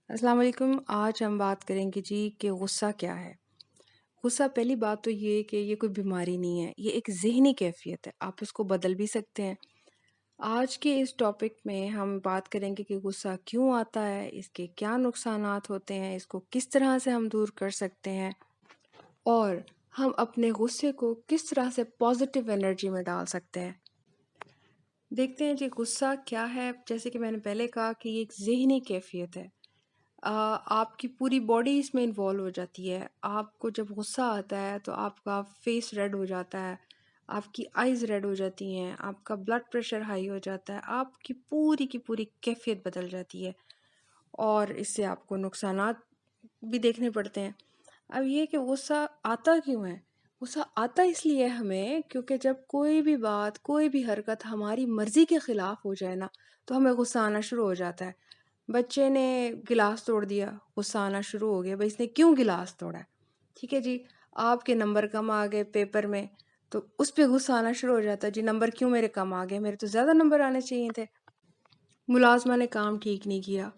السلام علیکم۔ آج ہم بات کریں گے جی کہ غصہ کیا ہے۔ غصہ پہلی بات تو یہ کہ یہ کوئی بیماری نہیں ہے، یہ ایک ذہنی کیفیت ہے، آپ اس کو بدل بھی سکتے ہیں۔ آج کے اس ٹاپک میں ہم بات کریں گے کہ غصہ کیوں آتا ہے، اس کے کیا نقصانات ہوتے ہیں، اس کو کس طرح سے ہم دور کر سکتے ہیں، اور ہم اپنے غصے کو کس طرح سے پازیٹیو انرجی میں ڈال سکتے ہیں۔ دیکھتے ہیں جی غصہ کیا ہے۔ جیسے کہ میں نے پہلے کہا کہ یہ ایک ذہنی کیفیت ہے۔ آپ کی پوری باڈی اس میں انوالو ہو جاتی ہے۔ آپ کو جب غصہ آتا ہے تو آپ کا فیس ریڈ ہو جاتا ہے، آپ کی آئیز ریڈ ہو جاتی ہیں، آپ کا بلڈ پریشر ہائی ہو جاتا ہے، آپ کی پوری کیفیت بدل جاتی ہے، اور اس سے آپ کو نقصانات بھی دیکھنے پڑتے ہیں۔ اب یہ کہ غصہ آتا کیوں ہے؟ غصہ آتا اس لیے ہمیں کیونکہ جب کوئی بھی بات، کوئی بھی حرکت ہماری مرضی کے خلاف ہو جائے نا تو ہمیں غصہ آنا شروع ہو جاتا ہے۔ بچے نے گلاس توڑ دیا، غصہ آنا شروع ہو گیا، بھائی اس نے کیوں گلاس توڑا ہے؟ ٹھیک ہے جی، آپ کے نمبر کم آ گئے پیپر میں تو اس پہ غصہ آنا شروع ہو جاتا ہے، جی نمبر کیوں میرے کم آ گئے، میرے تو زیادہ نمبر آنے چاہیے تھے۔ ملازمہ نے کام ٹھیک نہیں کیا،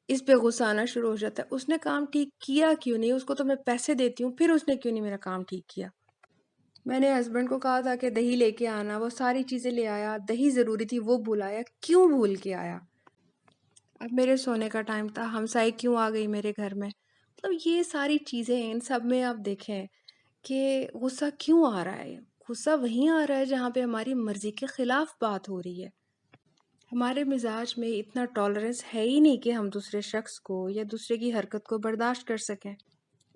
اس پہ غصہ آنا شروع ہو جاتا ہے، اس نے کام ٹھیک کیا کیوں نہیں، اس کو تو میں پیسے دیتی ہوں، پھر اس نے کیوں نہیں میرا کام ٹھیک کیا۔ میں نے ہسبینڈ کو کہا تھا کہ دہی لے کے آنا، وہ ساری چیزیں لے آیا، دہی ضروری تھی وہ بھلایا، کیوں بھول کے آیا؟ اب میرے سونے کا ٹائم تھا، ہمسائے کیوں آ گئی میرے گھر میں؟ مطلب یہ ساری چیزیں، ان سب میں آپ دیکھیں کہ غصہ کیوں آ رہا ہے۔ غصہ وہیں آ رہا ہے جہاں پہ ہماری مرضی کے خلاف بات ہو رہی ہے۔ ہمارے مزاج میں اتنا ٹالرنس ہے ہی نہیں کہ ہم دوسرے شخص کو یا دوسرے کی حرکت کو برداشت کر سکیں۔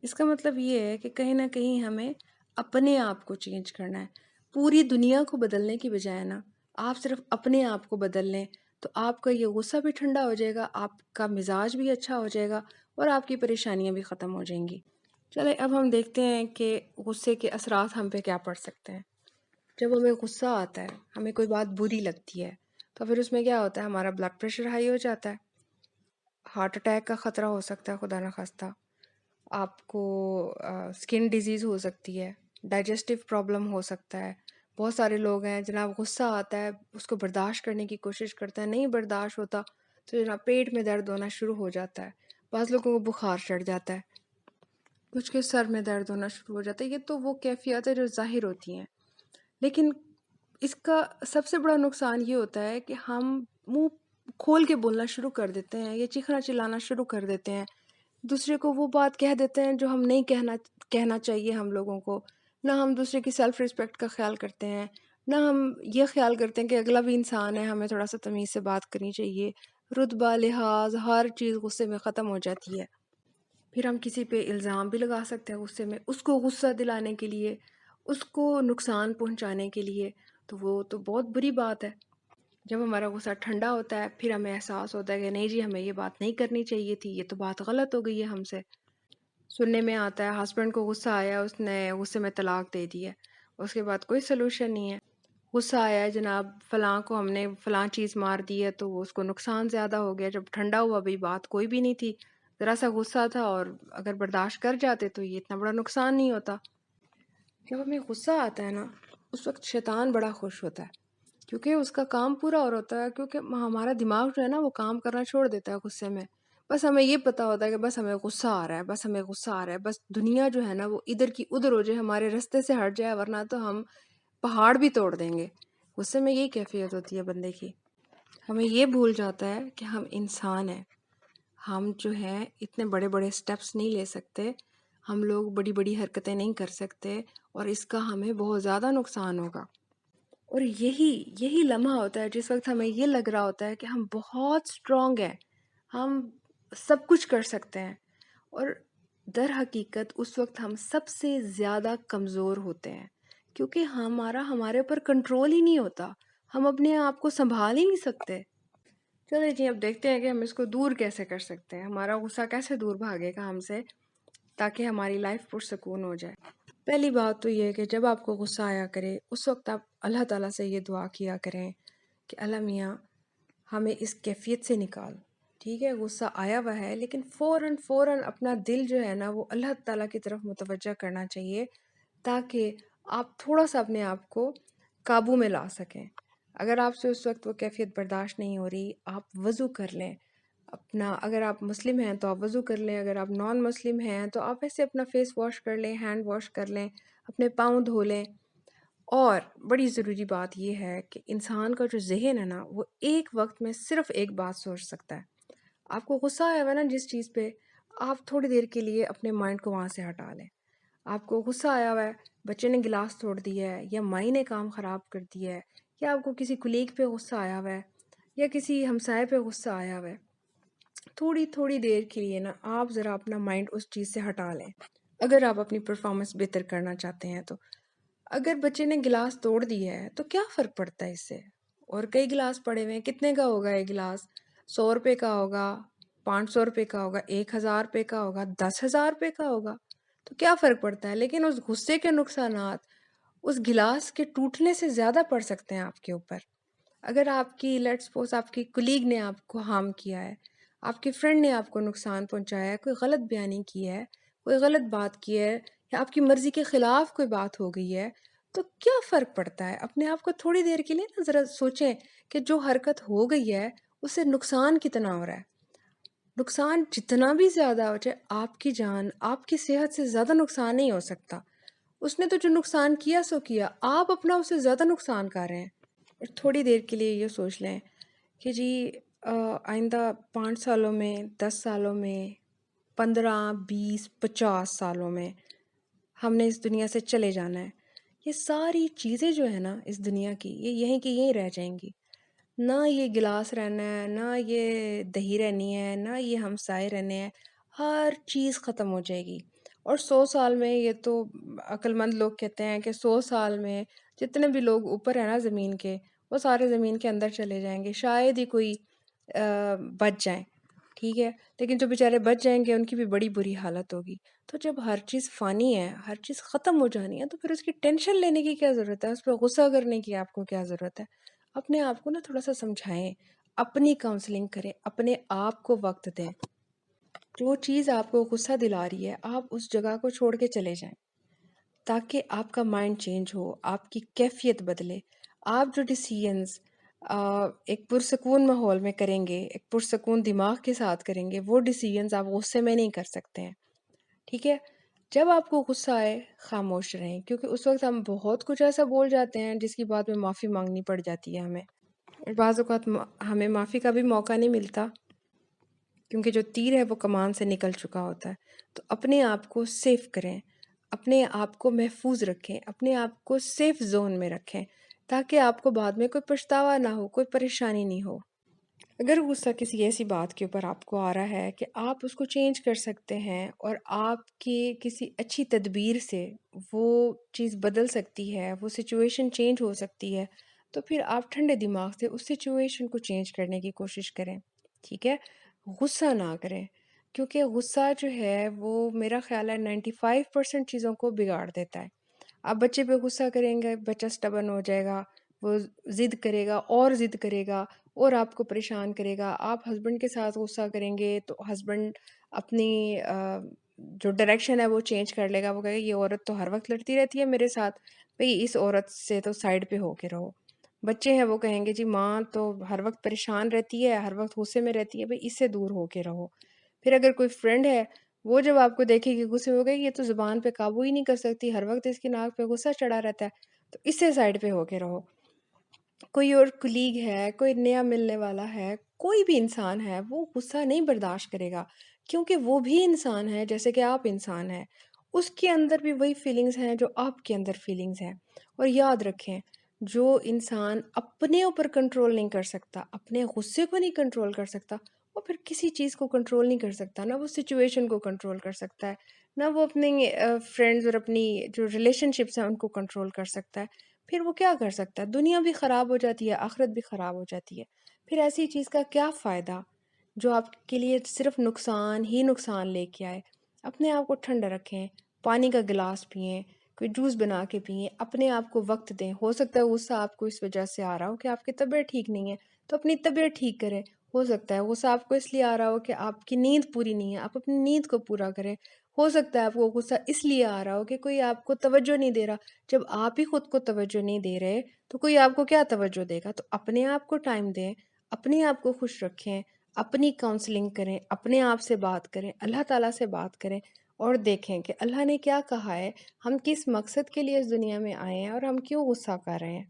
اس کا مطلب یہ ہے کہ کہیں نہ کہیں ہمیں اپنے آپ کو چینج کرنا ہے۔ پوری دنیا کو بدلنے کی بجائے نا، آپ صرف اپنے آپ کو بدل لیں تو آپ کا یہ غصہ بھی ٹھنڈا ہو جائے گا، آپ کا مزاج بھی اچھا ہو جائے گا، اور آپ کی پریشانیاں بھی ختم ہو جائیں گی۔ چلیں اب ہم دیکھتے ہیں کہ غصے کے اثرات ہم پہ کیا پڑ سکتے ہیں۔ جب ہمیں غصہ آتا ہے، ہمیں کوئی بات بری لگتی ہے، تو پھر اس میں کیا ہوتا ہے، ہمارا بلڈ پریشر ہائی ہو جاتا ہے، ہارٹ اٹیک کا خطرہ ہو سکتا ہے خدا نخواستہ، آپ کو سکن ڈیزیز ہو سکتی ہے، ڈائجسٹیو پرابلم ہو سکتا ہے۔ بہت سارے لوگ ہیں جناب غصہ آتا ہے، اس کو برداشت کرنے کی کوشش کرتے ہیں، نہیں برداشت ہوتا تو جناب پیٹ میں درد ہونا شروع ہو جاتا ہے، بعض لوگوں کو بخار چڑھ جاتا ہے، کچھ کے سر میں درد ہونا شروع ہو جاتا ہے۔ یہ تو وہ کیفیات ہے جو ظاہر ہوتی ہیں، لیکن اس کا سب سے بڑا نقصان یہ ہوتا ہے کہ ہم منہ کھول کے بولنا شروع کر دیتے ہیں یا چیخنا چلانا شروع کر دیتے ہیں، دوسرے کو وہ بات کہہ دیتے ہیں جو ہم نہیں کہنا چاہیے ہم لوگوں کو۔ نہ ہم دوسرے کی سیلف رسپیکٹ کا خیال کرتے ہیں، نہ ہم یہ خیال کرتے ہیں کہ اگلا بھی انسان ہے، ہمیں تھوڑا سا تمیز سے بات کرنی چاہیے۔ رتبہ، لحاظ، ہر چیز غصے میں ختم ہو جاتی ہے۔ پھر ہم کسی پہ الزام بھی لگا سکتے ہیں غصے میں، اس کو غصہ دلانے کے لیے، اس کو نقصان پہنچانے کے لیے، تو وہ تو بہت بری بات ہے۔ جب ہمارا غصہ ٹھنڈا ہوتا ہے پھر ہمیں احساس ہوتا ہے کہ نہیں جی ہمیں یہ بات نہیں کرنی چاہیے تھی، یہ تو بات غلط ہو گئی ہے ہم سے۔ سننے میں آتا ہے ہسبینڈ کو غصہ آیا، اس نے غصے میں طلاق دے دی ہے، اس کے بعد کوئی سلوشن نہیں ہے۔ غصہ آیا ہے جناب فلاں کو ہم نے فلاں چیز مار دی ہے تو وہ اس کو نقصان زیادہ ہو گیا، جب ٹھنڈا ہوا بھئی بات کوئی بھی نہیں تھی، ذرا سا غصہ تھا، اور اگر برداشت کر جاتے تو یہ اتنا بڑا نقصان نہیں ہوتا۔ جب ہمیں غصہ آتا ہے نا، اس وقت شیطان بڑا خوش ہوتا ہے، کیونکہ اس کا کام پورا ہو رہا ہوتا ہے، کیونکہ ہمارا دماغ جو ہے نا وہ کام کرنا چھوڑ دیتا ہے غصے میں۔ بس ہمیں یہ پتا ہوتا ہے کہ بس ہمیں غصہ آ رہا ہے، بس ہمیں غصہ آ رہا ہے، بس دنیا جو ہے نا وہ ادھر کی ادھر ہو جائے، ہمارے رستے سے ہٹ جائے، ورنہ تو ہم پہاڑ بھی توڑ دیں گے۔ غصے میں یہی کیفیت ہوتی ہے بندے کی، ہمیں یہ بھول جاتا ہے کہ ہم انسان ہیں، ہم جو ہیں اتنے بڑے بڑے سٹیپس نہیں لے سکتے، ہم لوگ بڑی بڑی حرکتیں نہیں کر سکتے، اور اس کا ہمیں بہت زیادہ نقصان ہوگا۔ اور یہی لمحہ ہوتا ہے جس وقت ہمیں یہ لگ رہا ہوتا ہے کہ ہم بہت اسٹرانگ ہیں، ہم سب کچھ کر سکتے ہیں، اور در حقیقت اس وقت ہم سب سے زیادہ کمزور ہوتے ہیں، کیونکہ ہمارے اوپر کنٹرول ہی نہیں ہوتا، ہم اپنے آپ کو سنبھال ہی نہیں سکتے۔ چلے جی اب دیکھتے ہیں کہ ہم اس کو دور کیسے کر سکتے ہیں، ہمارا غصہ کیسے دور بھاگے گا ہم سے، تاکہ ہماری لائف پرسکون ہو جائے۔ پہلی بات تو یہ ہے کہ جب آپ کو غصہ آیا کرے اس وقت آپ اللہ تعالیٰ سے یہ دعا کیا کریں کہ اللہ میاں ہمیں اس کیفیت سے نکال۔ ٹھیک ہے غصہ آیا ہوا ہے، لیکن فوراً اپنا دل جو ہے نا وہ اللہ تعالیٰ کی طرف متوجہ کرنا چاہیے، تاکہ آپ تھوڑا سا اپنے آپ کو قابو میں لا سکیں۔ اگر آپ سے اس وقت وہ کیفیت برداشت نہیں ہو رہی، آپ وضو کر لیں، اپنا اگر آپ مسلم ہیں تو آپ وضو کر لیں، اگر آپ نان مسلم ہیں تو آپ ایسے اپنا فیس واش کر لیں، ہینڈ واش کر لیں، اپنے پاؤں دھو لیں۔ اور بڑی ضروری بات یہ ہے کہ انسان کا جو ذہن ہے نا، وہ ایک وقت میں صرف ایک بات سوچ سکتا ہے۔ آپ کو غصہ آیا ہوا نا جس چیز پہ، آپ تھوڑی دیر کے لیے اپنے مائنڈ کو وہاں سے ہٹا لیں۔ آپ کو غصہ آیا ہوا ہے، بچے نے گلاس توڑ دیا ہے، یا مائی نے کام خراب کر دیا ہے، یا آپ کو کسی کولیگ پہ غصہ آیا ہوا ہے، یا کسی ہمسائے پہ غصہ آیا ہوا ہے، تھوڑی تھوڑی دیر کے لیے نا آپ ذرا اپنا مائنڈ اس چیز سے ہٹا لیں، اگر آپ اپنی پرفارمنس بہتر کرنا چاہتے ہیں تو۔ اگر بچے نے گلاس توڑ دیا ہے تو کیا فرق پڑتا ہے اس سے؟ اور کئی گلاس پڑے ہوئے ہیں، کتنے کا ہوگا یہ گلاس؟ 100 روپے کا ہوگا، 500 روپے کا ہوگا، 1000 روپے کا ہوگا، 10,000 روپے کا ہوگا، تو کیا فرق پڑتا ہے؟ لیکن اس غصے کے نقصانات اس گلاس کے ٹوٹنے سے زیادہ پڑ سکتے ہیں آپ کے اوپر۔ اگر آپ کی لیٹس سپوز آپ کی کلیگ نے آپ کو ہارم کیا ہے، آپ کی فرینڈ نے آپ کو نقصان پہنچایا ہے، کوئی غلط بیانی کی ہے، کوئی غلط بات کی ہے، یا آپ کی مرضی کے خلاف کوئی بات ہو گئی ہے، تو کیا فرق پڑتا ہے؟ اپنے آپ کو تھوڑی دیر کے لیے نا ذرا سوچیں کہ جو حرکت ہو گئی ہے اس سے نقصان کتنا ہو رہا ہے۔ نقصان جتنا بھی زیادہ ہو جائے، آپ کی جان، آپ کی صحت سے زیادہ نقصان نہیں ہو سکتا۔ اس نے تو جو نقصان کیا سو کیا، آپ اپنا اس سے زیادہ نقصان کر رہے ہیں۔ اور تھوڑی دیر کے لیے یہ سوچ لیں کہ جی آئندہ 5 سالوں میں، 10 سالوں میں، 15، 20، 50 سالوں میں ہم نے اس دنیا سے چلے جانا ہے۔ یہ ساری چیزیں جو ہے نا اس دنیا کی، یہ یہیں کی یہیں رہ جائیں گی۔ نہ یہ گلاس رہنا ہے، نہ یہ دہی رہنی ہے، نہ یہ ہمسائے رہنے ہیں، ہر چیز ختم ہو جائے گی۔ اور 100 سال میں، یہ تو عقل مند لوگ کہتے ہیں کہ 100 سال میں جتنے بھی لوگ اوپر ہیں نا زمین کے، وہ سارے زمین کے اندر چلے جائیں گے، شاید ہی کوئی بچ جائیں، ٹھیک ہے؟ لیکن جو بیچارے بچ جائیں گے ان کی بھی بڑی بری حالت ہوگی۔ تو جب ہر چیز فانی ہے، ہر چیز ختم ہو جانی ہے، تو پھر اس کی ٹینشن لینے کی کیا ضرورت ہے؟ اس پہ غصہ کرنے کی آپ کو کیا ضرورت ہے؟ اپنے آپ کو نا تھوڑا سا سمجھائیں، اپنی کاؤنسلنگ کریں، اپنے آپ کو وقت دیں۔ جو چیز آپ کو غصہ دلا رہی ہے، آپ اس جگہ کو چھوڑ کے چلے جائیں، تاکہ آپ کا مائنڈ چینج ہو، آپ کی کیفیت بدلے۔ آپ جو ڈیسیژنز ایک پرسکون ماحول میں کریں گے، ایک پرسکون دماغ کے ساتھ کریں گے، وہ ڈیسیژنز آپ غصے میں نہیں کر سکتے ہیں، ٹھیک ہے؟ جب آپ کو غصہ آئے، خاموش رہیں، کیونکہ اس وقت ہم بہت کچھ ایسا بول جاتے ہیں جس کی بعد میں معافی مانگنی پڑ جاتی ہے ہمیں۔ اور بعض اوقات ہمیں معافی کا بھی موقع نہیں ملتا، کیونکہ جو تیر ہے وہ کمان سے نکل چکا ہوتا ہے۔ تو اپنے آپ کو سیف کریں، اپنے آپ کو محفوظ رکھیں، اپنے آپ کو سیف زون میں رکھیں، تاکہ آپ کو بعد میں کوئی پچھتاوا نہ ہو، کوئی پریشانی نہیں ہو۔ اگر غصہ کسی ایسی بات کے اوپر آپ کو آ رہا ہے کہ آپ اس کو چینج کر سکتے ہیں، اور آپ کی کسی اچھی تدبیر سے وہ چیز بدل سکتی ہے، وہ سچویشن چینج ہو سکتی ہے، تو پھر آپ ٹھنڈے دماغ سے اس سچویشن کو چینج کرنے کی کوشش کریں، ٹھیک ہے؟ غصہ نہ کریں، کیونکہ غصہ جو ہے وہ میرا خیال ہے 95% چیزوں کو بگاڑ دیتا ہے۔ آپ بچے پہ غصہ کریں گے، بچہ سٹبن ہو جائے گا، وہ ضد کرے گا اور ضد کرے گا اور آپ کو پریشان کرے گا۔ آپ ہسبینڈ کے ساتھ غصہ کریں گے تو ہسبینڈ اپنی جو ڈائریکشن ہے وہ چینج کر لے گا، وہ کہے گا یہ عورت تو ہر وقت لڑتی رہتی ہے میرے ساتھ، بھئی اس عورت سے تو سائڈ پہ ہو کے رہو۔ بچے ہیں وہ کہیں گے جی ماں تو ہر وقت پریشان رہتی ہے، ہر وقت غصے میں رہتی ہے، بھئی اس سے دور ہو کے رہو۔ پھر اگر کوئی فرینڈ ہے، وہ جب آپ کو دیکھے کہ غصے ہو گئے، یہ تو زبان پہ قابو ہی نہیں کر سکتی، ہر وقت اس کی ناک پہ غصہ چڑھا رہتا ہے، تو اس سے سائڈ پہ ہو کے رہو۔ کوئی اور کلیگ ہے، کوئی نیا ملنے والا ہے، کوئی بھی انسان ہے، وہ غصہ نہیں برداشت کرے گا، کیونکہ وہ بھی انسان ہے جیسے کہ آپ انسان ہیں، اس کے اندر بھی وہی فیلنگز ہیں جو آپ کے اندر فیلنگز ہیں۔ اور یاد رکھیں، جو انسان اپنے اوپر کنٹرول نہیں کر سکتا، اپنے غصے کو نہیں کنٹرول کر سکتا، وہ پھر کسی چیز کو کنٹرول نہیں کر سکتا، نہ وہ سچویشن کو کنٹرول کر سکتا ہے، نہ وہ اپنے فرینڈز اور اپنی جو ریلیشن شپس ہیں ان کو کنٹرول کر سکتا ہے۔ پھر وہ کیا کر سکتا ہے؟ دنیا بھی خراب ہو جاتی ہے، آخرت بھی خراب ہو جاتی ہے۔ پھر ایسی چیز کا کیا فائدہ جو آپ کے لیے صرف نقصان ہی نقصان لے کے آئے؟ اپنے آپ کو ٹھنڈا رکھیں، پانی کا گلاس پئیں، کوئی جوس بنا کے پئیں، اپنے آپ کو وقت دیں۔ ہو سکتا ہے غصہ آپ کو اس وجہ سے آ رہا ہو کہ آپ کی طبیعت ٹھیک نہیں ہے، تو اپنی طبیعت ٹھیک کریں۔ ہو سکتا ہے غصہ آپ کو اس لیے آ رہا ہو کہ آپ کی نیند پوری نہیں ہے، آپ اپنی نیند کو پورا کریں۔ ہو سکتا ہے آپ کو غصہ اس لیے آ رہا ہو کہ کوئی آپ کو توجہ نہیں دے رہا۔ جب آپ ہی خود کو توجہ نہیں دے رہے تو کوئی آپ کو کیا توجہ دے گا؟ تو اپنے آپ کو ٹائم دیں، اپنے آپ کو خوش رکھیں، اپنی کاؤنسلنگ کریں، اپنے آپ سے بات کریں، اللہ تعالیٰ سے بات کریں اور دیکھیں کہ اللہ نے کیا کہا ہے، ہم کس مقصد کے لیے اس دنیا میں آئے ہیں اور ہم کیوں غصہ کر رہے ہیں۔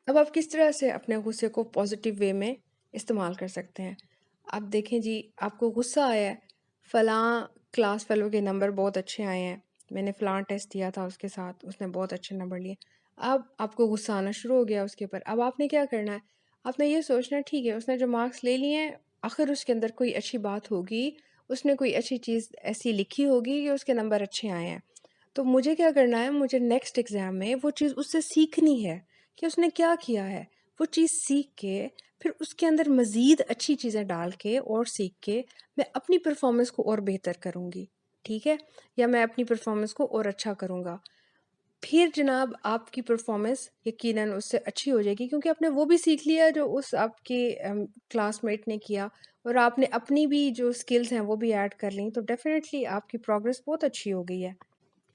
اب آپ کس طرح سے اپنے غصے کو پازیٹیو وے میں استعمال کر سکتے ہیں۔ آپ دیکھیں جی، آپ کو غصہ آیا ہے، فلاں کلاس فیلو کے نمبر بہت اچھے آئے ہیں، میں نے فلاں ٹیسٹ دیا تھا اس کے ساتھ، اس نے بہت اچھے نمبر لیے۔ اب آپ کو غصہ آنا شروع ہو گیا اس کے اوپر۔ اب آپ نے کیا کرنا ہے، آپ نے یہ سوچنا ہے ٹھیک ہے اس نے جو مارکس لے لیے ہیں، آخر اس کے اندر کوئی اچھی بات ہوگی، اس نے کوئی اچھی چیز ایسی لکھی ہوگی کہ اس کے نمبر اچھے آئے ہیں۔ تو مجھے کیا کرنا ہے، مجھے نیکسٹ ایگزام میں وہ چیز اس سے سیکھنی ہے کہ اس نے کیا کیا ہے، وہ چیز سیکھ کے پھر اس کے اندر مزید اچھی چیزیں ڈال کے اور سیکھ کے میں اپنی پرفارمنس کو اور بہتر کروں گی، ٹھیک ہے، یا میں اپنی پرفارمنس کو اور اچھا کروں گا۔ پھر جناب آپ کی پرفارمنس یقیناً اس سے اچھی ہو جائے گی، کیونکہ آپ نے وہ بھی سیکھ لیا جو اس آپ کے کلاس میٹ نے کیا، اور آپ نے اپنی بھی جو اسکلز ہیں وہ بھی ایڈ کر لیں، تو ڈیفینیٹلی آپ کی پروگرس بہت اچھی ہو گئی ہے۔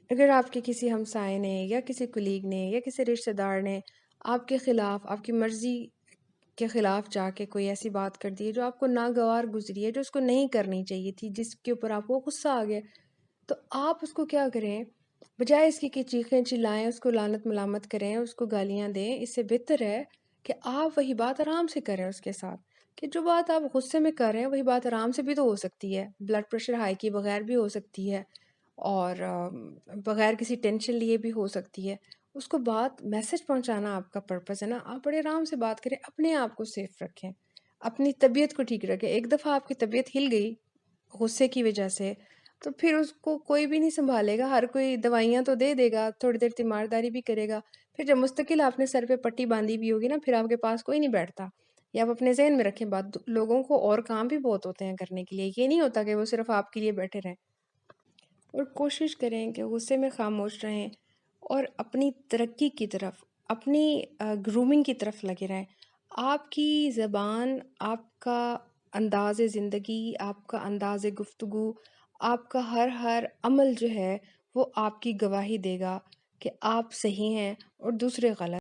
اگر آپ کے کسی ہمسائے نے یا کسی کلیگ نے یا کسی رشتہ دار نے آپ کے خلاف، آپ کی مرضی کے خلاف جا کے کوئی ایسی بات کر دی ہے جو آپ کو ناگوار گزری ہے، جو اس کو نہیں کرنی چاہیے تھی، جس کے اوپر آپ کو غصہ آ گیا، تو آپ اس کو کیا کریں، بجائے اس کی کہ چیخیں چلائیں، اس کو لعنت ملامت کریں، اس کو گالیاں دیں، اس سے بہتر ہے کہ آپ وہی بات آرام سے کریں اس کے ساتھ، کہ جو بات آپ غصے میں کر رہے ہیں وہی بات آرام سے بھی تو ہو سکتی ہے، بلڈ پریشر ہائی کی بغیر بھی ہو سکتی ہے، اور بغیر کسی ٹینشن لیے بھی ہو سکتی ہے۔ اس کو بات میسج پہنچانا آپ کا پرپس ہے نا، آپ بڑے آرام سے بات کریں، اپنے آپ کو سیف رکھیں، اپنی طبیعت کو ٹھیک رکھیں۔ ایک دفعہ آپ کی طبیعت ہل گئی غصے کی وجہ سے، تو پھر اس کو کوئی بھی نہیں سنبھالے گا، ہر کوئی دوائیاں تو دے دے گا، تھوڑی دیر تیمارداری بھی کرے گا، پھر جب مستقل آپ نے سر پہ پٹی باندھی بھی ہوگی نا، پھر آپ کے پاس کوئی نہیں بیٹھتا۔ یا آپ اپنے ذہن میں رکھیں بات، لوگوں کو اور کام بھی بہت ہوتے ہیں کرنے کے لیے، یہ نہیں ہوتا کہ وہ صرف آپ کے لیے بیٹھے رہیں۔ اور کوشش کریں کہ غصے میں خاموش رہیں اور اپنی ترقی کی طرف، اپنی گرومنگ کی طرف لگے رہیں۔ آپ کی زبان، آپ کا انداز زندگی، آپ کا انداز گفتگو، آپ کا ہر عمل جو ہے وہ آپ کی گواہی دے گا کہ آپ صحیح ہیں اور دوسرے غلط۔